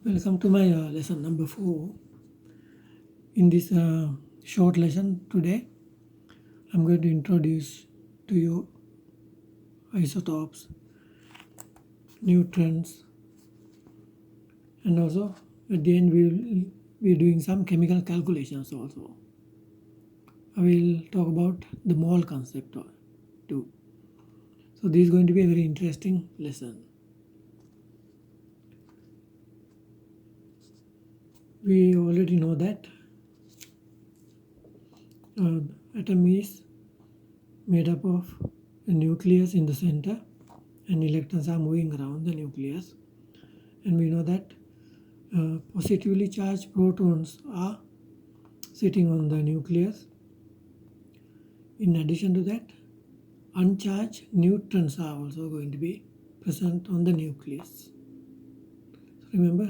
Welcome to my lesson number 4. In this short lesson today, I'm going to introduce to you isotopes, neutrons, and also at the end we will be doing some chemical calculations also. I will talk about the mole concept too. So this is going to be a very interesting lesson. We already know that atom is made up of a nucleus in the center and electrons are moving around the nucleus, and we know that positively charged protons are sitting on the nucleus. In addition to that, uncharged neutrons are also going to be present on the nucleus. So remember,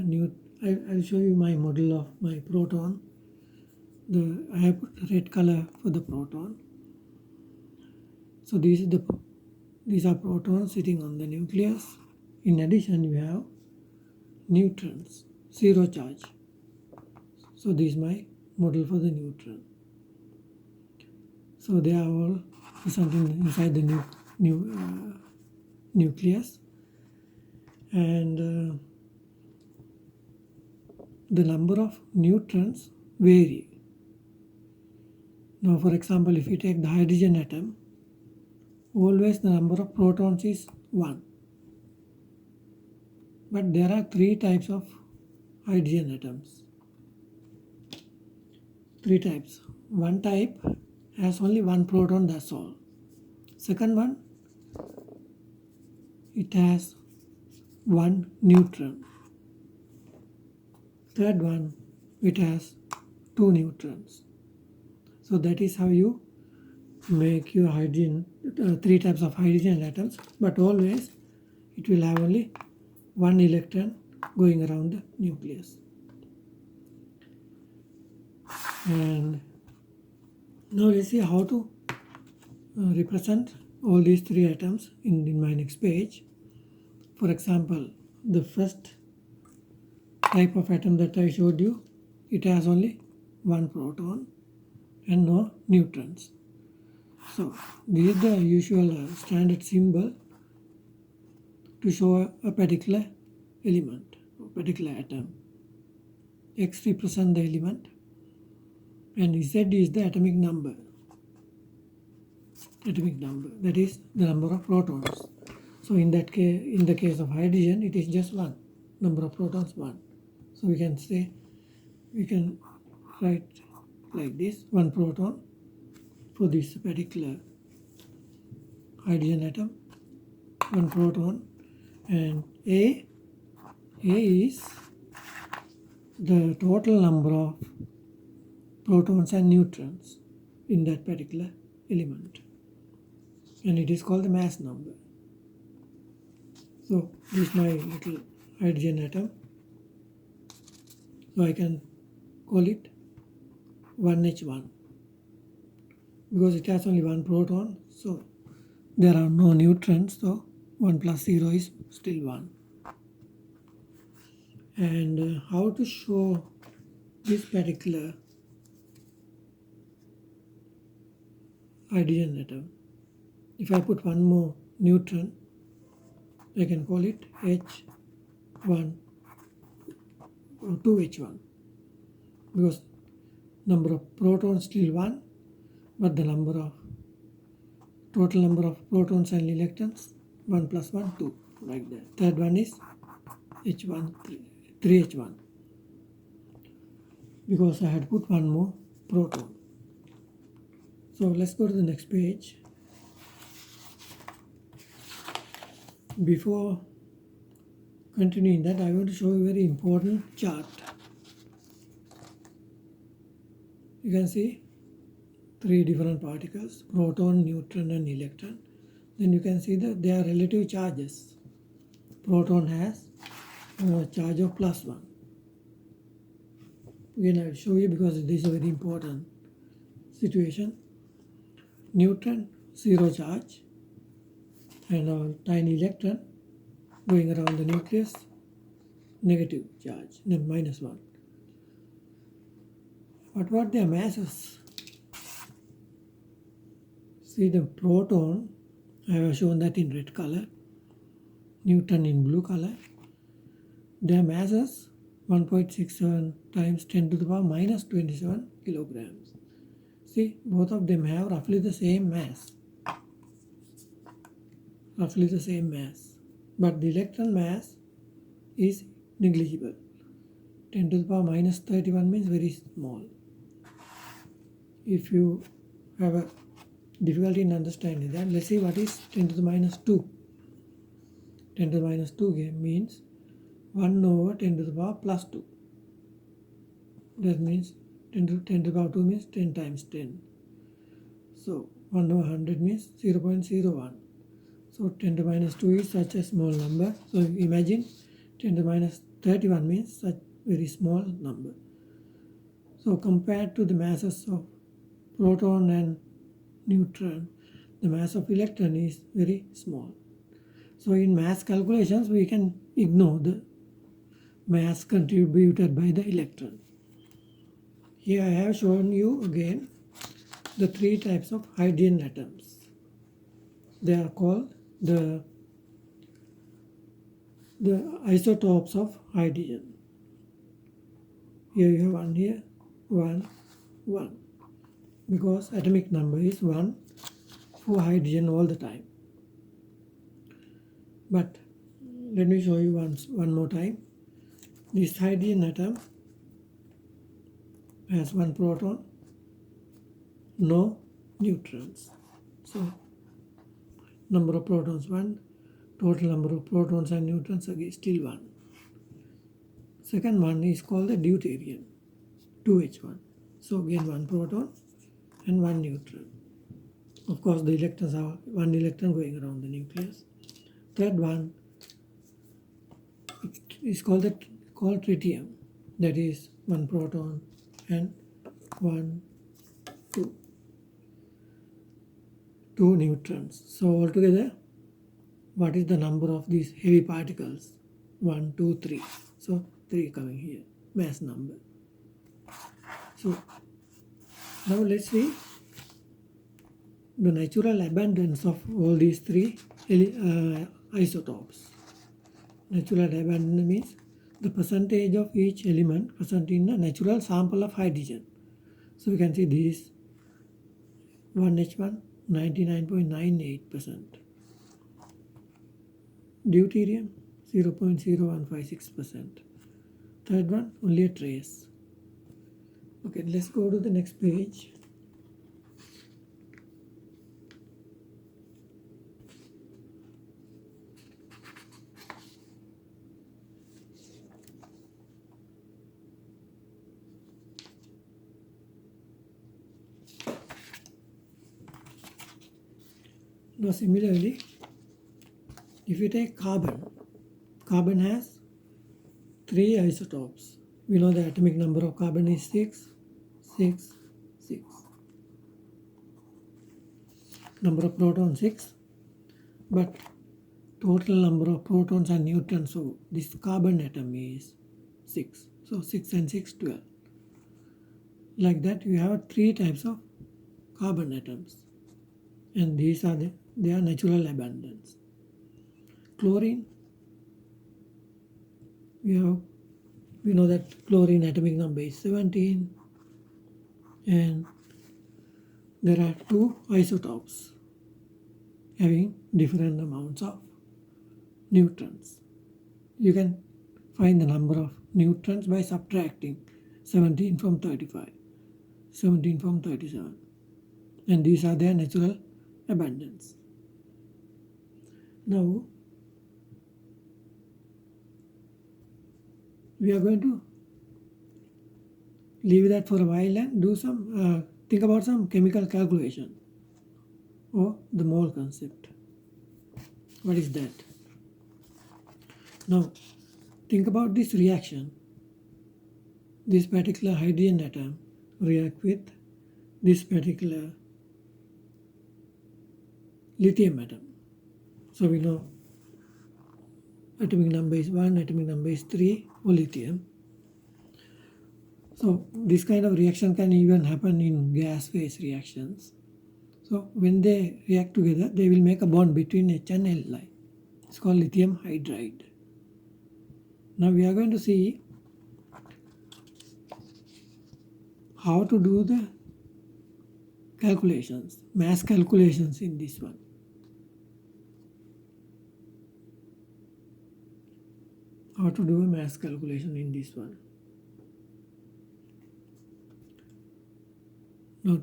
I'll show you my model of my proton. I have put red color for the proton. So these are protons sitting on the nucleus. In addition, you have neutrons, zero charge. So this is my model for the neutron. So they are all present inside the nucleus, and the number of neutrons vary. Now, for example, if you take the hydrogen atom, always the number of protons is 1. But there are 3 types of hydrogen atoms. 3 types. One type has only 1 proton, that's all. Second one, it has 1 neutron. Third one, it has 2 neutrons. So that is how you make your hydrogen, 3 types of hydrogen atoms, but always it will have only 1 electron going around the nucleus. And now let's see how to represent all these 3 atoms in my next page. For example, the first type of atom that I showed you, it has only 1 proton and no neutrons. So this is the usual standard symbol to show a particular element, a particular atom. X represents the element and Z is the atomic number. That is the number of protons. So in that case, in the case of hydrogen, it is just 1. Number of protons 1. So we can write like this: 1 proton for this particular hydrogen atom, 1 proton, and A is the total number of protons and neutrons in that particular element, and it is called the mass number. So this is my little hydrogen atom. So I can call it 1H1 because it has only 1 proton, so there are no neutrons, so 1 plus 0 is still 1. And how to show this particular hydrogen atom? If I put 1 more neutron, I can call it H1 or 2H1 because number of protons still 1, but the total number of protons and electrons 1 plus 1, 2, like that. Third one is H1, 3H1 because I had put 1 more proton. So let's go to the next page. Before continuing that, I want to show you a very important chart. You can see 3 different particles: proton, neutron and electron. Then you can see that they are relative charges. Proton has a charge of +1. Again, I will show you because this is a very important situation. Neutron, 0 charge, and a tiny electron going around the nucleus, negative charge, then -1. What about their masses? See the proton, I have shown that in red color, neutron in blue color. Their masses 1.67 times 10 to the power minus 27 kilograms. See, both of them have roughly the same mass. Roughly the same mass. But the electron mass is negligible. 10 to the power minus 31 means very small. If you have a difficulty in understanding that, let's see what is 10 to the minus 2. 10 to the minus 2 means 1 over 10 to the power plus 2. That means 10 to the power 2 means 10 times 10. So 1 over 100 means 0.01. So 10 to the minus 2 is such a small number. So imagine 10 to the minus 31 means such very small number. So compared to the masses of proton and neutron, the mass of electron is very small. So in mass calculations, we can ignore the mass contributed by the electron. Here I have shown you again the three types of hydrogen atoms. They are called the isotopes of hydrogen. Here you have one here, 1, 1. Because atomic number is 1 for hydrogen all the time. But let me show you one more time. This hydrogen atom has 1 proton, no neutrons. So number of protons 1, total number of protons and neutrons again still 1. Second one is called the deuterium, 2H1. So again 1 proton and 1 neutron. Of course the electrons are 1 electron going around the nucleus. Third one is called tritium, that is 1 proton and 2 neutrons. So altogether, what is the number of these heavy particles? 1, 2, 3. So 3 coming here, mass number. So now let's see the natural abundance of all these three isotopes. Natural abundance means the percentage of each element present in a natural sample of hydrogen. So we can see this 1H1, 99.98%. Deuterium, 0.0156%. Third one, only a trace. Okay, let's go to the next page. Now similarly, if you take carbon has 3 isotopes. We know the atomic number of carbon is 6, 6, 6. Number of protons 6, but total number of protons and neutrons, so this carbon atom is 6. So 6 and 6, 12. Like that you have 3 types of carbon atoms, and these are their natural abundance. Chlorine, we know that chlorine atomic number is 17, and there are 2 isotopes having different amounts of neutrons. You can find the number of neutrons by subtracting 17 from 35, 17 from 37, and these are their natural abundance. Now we are going to leave that for a while and do some think about some chemical calculation or the mole concept. What is that? Now think about this reaction. This particular hydrogen atom react with this particular lithium atom. So we know atomic number is 1, atomic number is 3 for lithium. So this kind of reaction can even happen in gas phase reactions. So when they react together, they will make a bond between H and Li. It's called lithium hydride. Now we are going to see how to do the calculations, mass calculations in this one. How to do a mass calculation in this one. Now,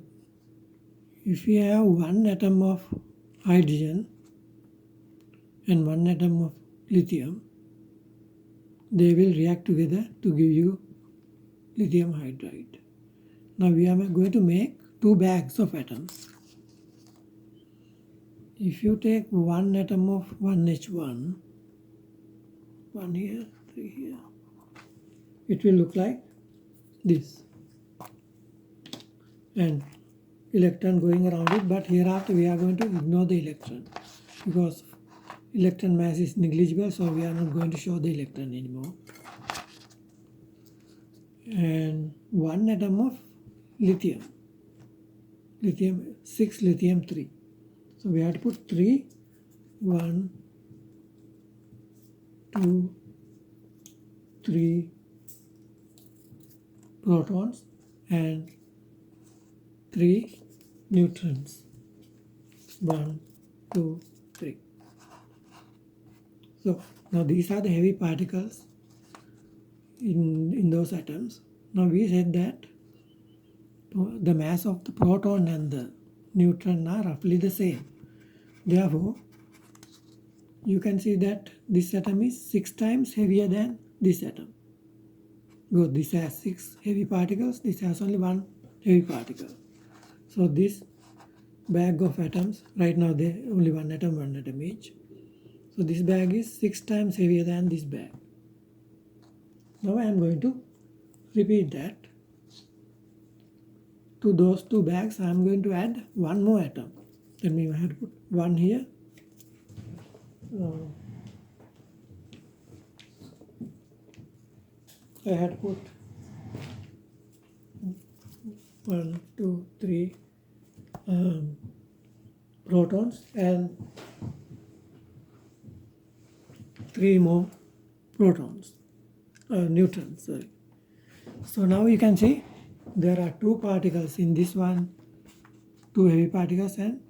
if we have one atom of hydrogen and one atom of lithium, they will react together to give you lithium hydride. Now we are going to make two bags of atoms. If you take one atom of 1H1, 1 here, 3 here, it will look like this. And electron going around it, but hereafter we are going to ignore the electron because electron mass is negligible, so we are not going to show the electron anymore. And one atom of lithium, 6 lithium 3. So we have to put 3, 1, 2, 3 protons and 3 neutrons. 1, 2, 3. So now these are the heavy particles in those atoms. Now we said that the mass of the proton and the neutron are roughly the same. Therefore, you can see that this atom is 6 times heavier than this atom. Because this has 6 heavy particles, this has only 1 heavy particle. So this bag of atoms, right now they only one atom each. So this bag is 6 times heavier than this bag. Now I am going to repeat that. To those two bags, I am going to add one more atom. That means I have to put one here. I had to put 1, 2, 3 protons and 3 more neutrons. Sorry. So now you can see there are 2 particles in this one, 2 heavy particles and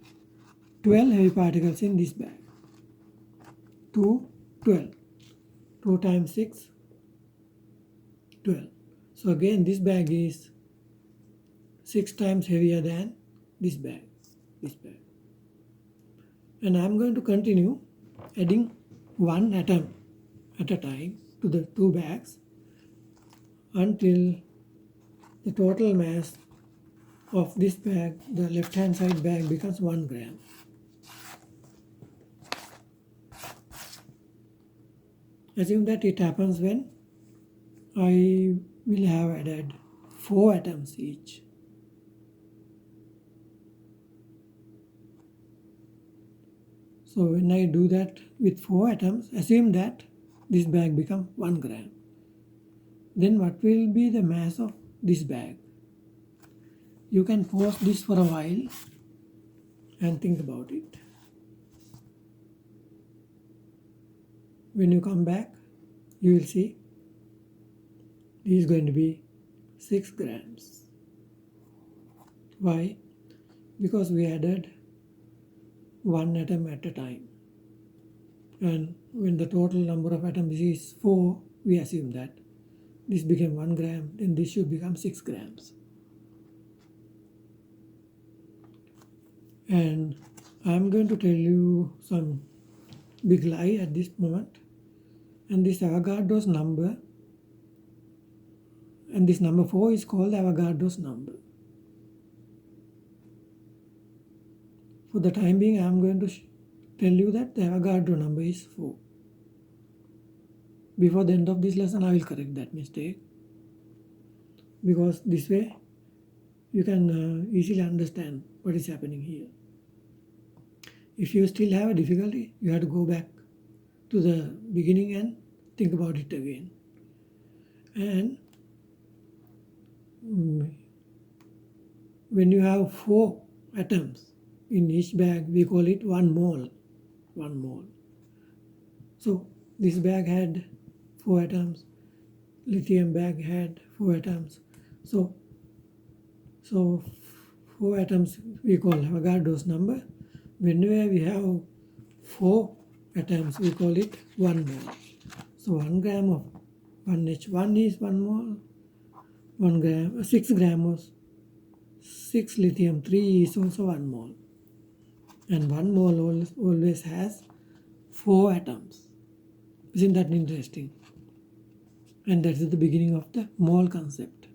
12 heavy particles in this bag. 2, 12. 2 times 6, 12. So again this bag is 6 times heavier than this bag. And I am going to continue adding one atom at a time to the 2 bags until the total mass of this bag, the left hand side bag, becomes 1 gram. Assume that it happens when I will have added 4 atoms each. So when I do that with 4 atoms, assume that this bag becomes 1 gram. Then what will be the mass of this bag? You can pause this for a while and think about it. When you come back, you will see this is going to be 6 grams. Why? Because we added 1 atom at a time. And when the total number of atoms is 4, we assume that this became 1 gram, then this should become 6 grams. And I am going to tell you some big lie at this moment. And this Avogadro's number, and this number 4 is called Avogadro's number. For the time being, I am going to tell you that the Avogadro number is 4. Before the end of this lesson, I will correct that mistake, because this way you can easily understand what is happening here. If you still have a difficulty, you have to go back to the beginning and think about it again. And when you have 4 atoms in each bag, we call it 1 mole. 1 mole. So this bag had 4 atoms, lithium bag had 4 atoms. So 4 atoms we call Avogadro's number. Whenever we have 4 atoms, we call it 1 mole. So 1 gram of 1H1 is 1 mole. 6 gram of 6 lithium 3 is also 1 mole. And 1 mole always has 4 atoms. Isn't that interesting? And that is the beginning of the mole concept.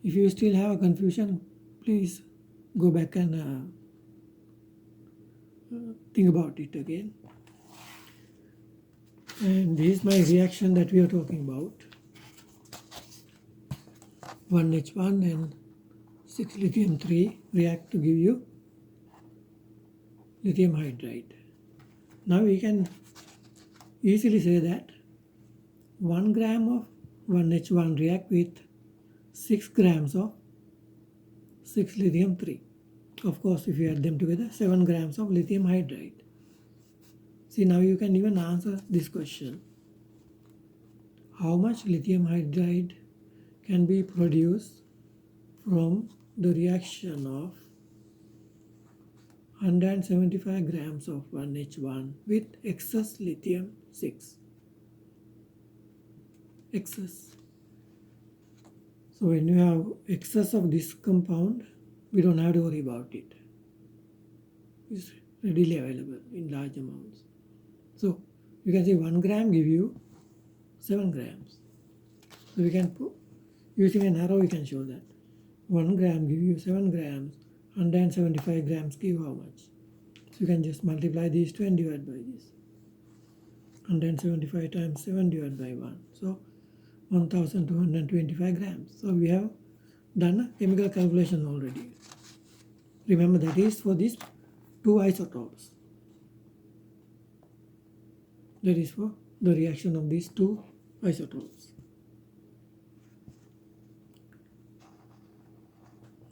If you still have a confusion, please go back and think about it again. And this is my reaction that we are talking about. 1H1 and 6 lithium 3 react to give you lithium hydride. Now we can easily say that 1 gram of 1H1 react with 6 grams of 6 lithium 3. Of course, if you add them together, 7 grams of lithium hydride. See, now you can even answer this question. How much lithium hydride can be produced from the reaction of 175 grams of 1H1 with excess lithium 6? Excess. So when you have excess of this compound, we don't have to worry about it. It's readily available in large amounts. So you can say 1 gram give you 7 grams. So we can put, using an arrow we can show that. 1 gram give you 7 grams, 175 grams give how much? So you can just multiply these two and divide by this. 175 times 7 divided by 1. So 1225 grams. So we have done a chemical calculation already. Remember, that is for these 2 isotopes. That is for the reaction of these 2 isotopes.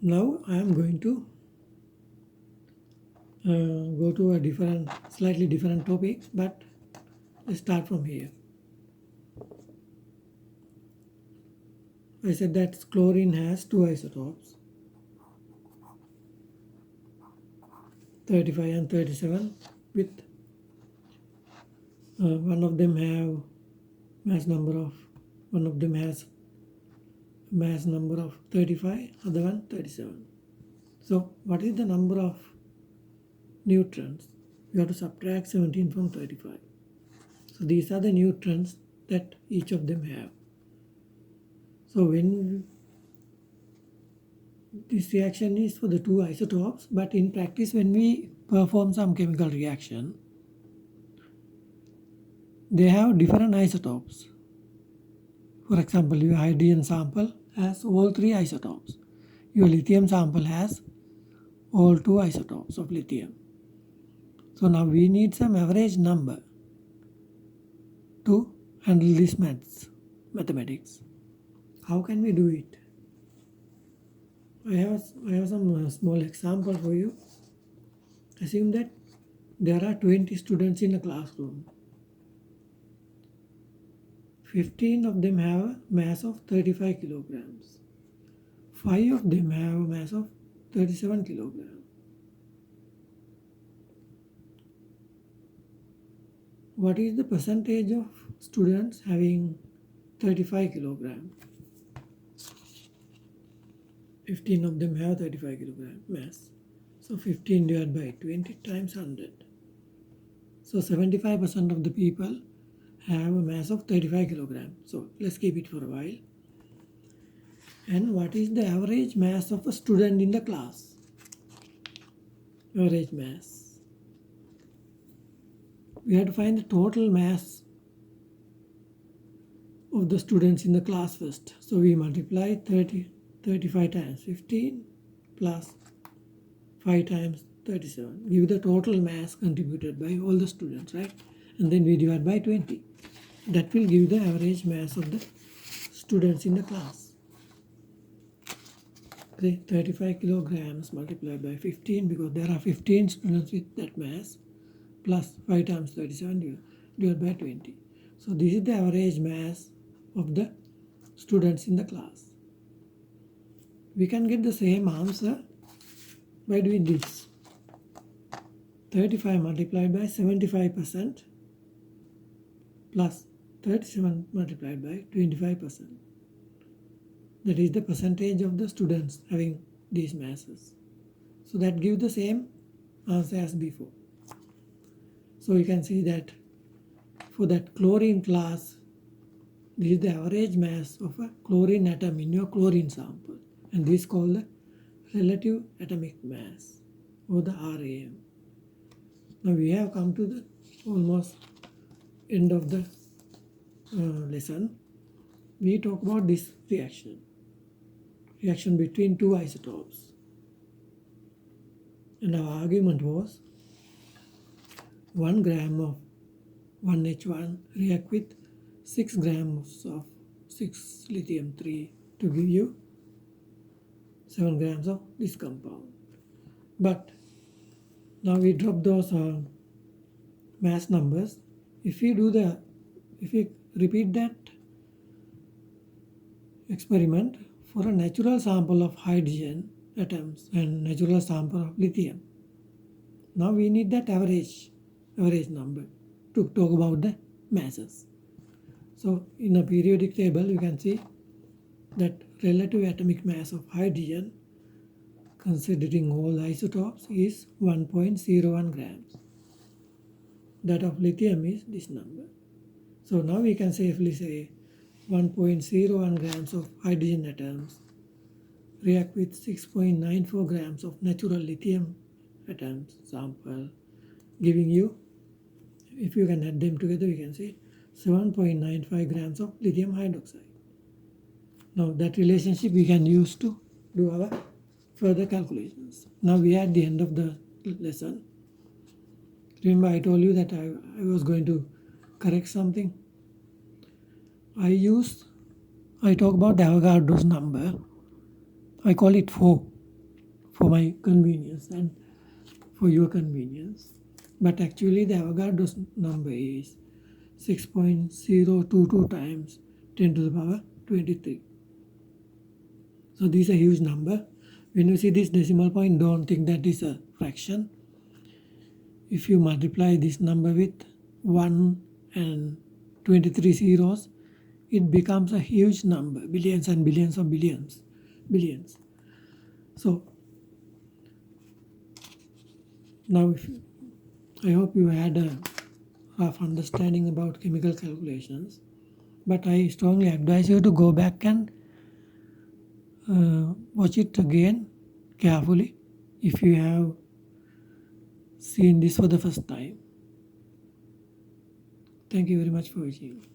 Now I am going to go to a slightly different topic, but let's start from here. I said that chlorine has 2 isotopes, 35 and 37, with one of them have mass number of 35, other one 37. So what is the number of neutrons? You have to subtract 17 from 35. So these are the neutrons that each of them have. So when this reaction is for the 2 isotopes, but in practice when we perform some chemical reaction, they have different isotopes. For example, your hydrogen sample has all 3 isotopes. Your lithium sample has all 2 isotopes of lithium. So now we need some average number to handle this mathematics. How can we do it? I have some small example for you. Assume that there are 20 students in a classroom. 15 of them have a mass of 35 kilograms. 5 of them have a mass of 37 kilograms. What is the percentage of students having 35 kilograms? 15 of them have 35 kilogram mass. So 15 divided by 20 times 100. So 75% of the people have a mass of 35 kilograms. So let's keep it for a while. And what is the average mass of a student in the class? Average mass. We have to find the total mass of the students in the class first. So we multiply 35 times 15 plus 5 times 37. Give the total mass contributed by all the students, right? and then we divide by 20. That will give the average mass of the students in the class. Okay, 35 kilograms multiplied by 15, because there are 15 students with that mass, plus 5 times 37 divided by 20. So this is the average mass of the students in the class. We can get the same answer by doing this. 35 multiplied by 75% plus 37 multiplied by 25%. That is the percentage of the students having these masses. So that gives the same answer as before. So you can see that for that chlorine class, this is the average mass of a chlorine atom in your chlorine sample, and this is called the relative atomic mass, or the RAM. Now we have come to the almost end of the lesson. We talk about this reaction between two isotopes, and our argument was 1 gram of 1H1 react with 6 grams of 6 lithium-3 to give you 7 grams of this compound. But now we drop those mass numbers. If we repeat that experiment for a natural sample of hydrogen atoms and natural sample of lithium, now we need that average number to talk about the masses. So in a periodic table you can see that relative atomic mass of hydrogen, considering all isotopes, is 1.01 grams. That of lithium is this number. So now we can safely say 1.01 grams of hydrogen atoms react with 6.94 grams of natural lithium atoms sample, giving you, if you can add them together, you can say 7.95 grams of lithium hydroxide. Now that relationship we can use to do our further calculations. Now we are at the end of the lesson. Remember I told you that I was going to correct something. I talk about Avogadro's number. I call it 4 for my convenience and for your convenience. But actually the Avogadro's number is 6.022 times 10 to the power 23. So this is a huge number. When you see this decimal point, don't think that is a fraction. If you multiply this number with 1 and 23 zeros, it becomes a huge number, billions and billions of billions. So now I hope you had a rough understanding about chemical calculations, but I strongly advise you to go back and watch it again carefully if you have seen this for the first time. Thank you very much for watching.